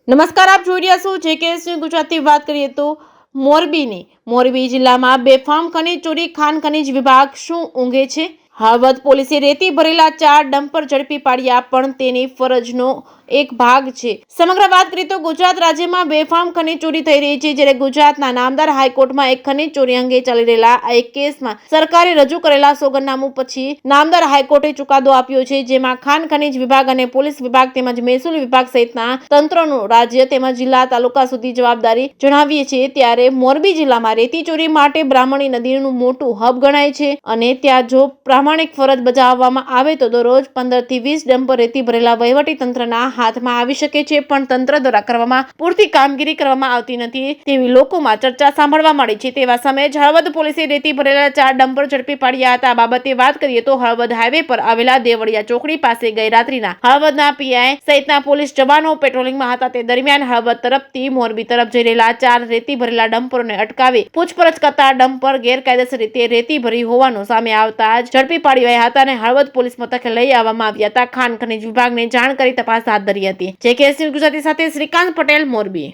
નમસ્કાર, આપ જોઈ રહ્યા છો જેકેએસ ન્યૂઝ ગુજરાતી. વાત કરીએ તો મોરબી જિલ્લામાં બેફામ ખનીજ ચોરી. ખાણ ખનીજ વિભાગ શું ઊંઘે છે? હળવદ પોલીસે રેતી ભરેલા 4 ડમ્પર ઝડપી પાડ્યા, પણ તેની ફરજનો એક ભાગ છે. સમગ્ર વાત કરીએ તો ગુજરાત રાજ્યમાં બેફામ ખનીજ ચોરી થઈ રહી છે, જ્યારે ગુજરાતના નામદાર હાઈકોર્ટમાં એક ખનીજ ચોરી અંગે ચાલી રહેલા એક કેસમાં સરકારે રજૂ કરેલા સોગંદનામું પછી નામદાર હાઈકોર્ટે ચુકાદો આપ્યો છે, જેમાં ખાણ ખનીજ વિભાગ અને પોલીસ વિભાગ તેમજ મહેસૂલ વિભાગ સહિતના તંત્રનું રાજ્ય તેમજ જિલ્લા તાલુકા સુધી જવાબદારી જણાવીએ છીએ. ત્યારે મોરબી જિલ્લામાં રેતી ચોરી માટે બ્રાહ્મણી નદીનું મોટું હબ ગણાય છે, અને ત્યાં જો પ્રામાણિક ફરજ બજાવવામાં આવે તો દરરોજ 15 થી 20 ડમ્પર રેતી ભરેલા વહીવટી તંત્રના હાથમાં આવી શકે છે, પણ તંત્ર દ્વારા કરવામાં પૂરતી કામગીરી કરવામાં આવતી નથી તેવી લોકોમાં ચર્ચા સાંભળવા મળી છે. તેવા સમયે હળવદ પોલીસે રેતી ભરેલા 4 ડમ્પર ઝડપી પાડ્યા હતા. આ બાબતે વાત કરીએ તો હળવદ હાઈવે પર આવેલા દેવળિયા ચોકડી પાસે ગઈ રાત્રિના હળવદના પીઆઈ સહિતના પોલીસ જવાનો પેટ્રોલિંગમાં હતા. તે દરમિયાન હળવદ તરફથી મોરબી તરફ જઈ રહેલા 4 રેતી ભરેલા ડમ્પરોને અટકાવી પૂછપરછ કરતા ડમ્પર ગેરકાયદેસર રીતે રેતી ભરી હોવાનું સામે આવતા જ ઝડપી પાડ્યા હતા અને હળવદ પોલીસ મથકે લઈ આવવામાં આવ્યા હતા. ખાણ ખનીજ વિભાગને જાણ કરી તપાસ હાથ ધરી હતી. જેકેએસ ન્યૂઝ ગુજરાતી સાથે શ્રીકાંત પટેલ, મોરબી.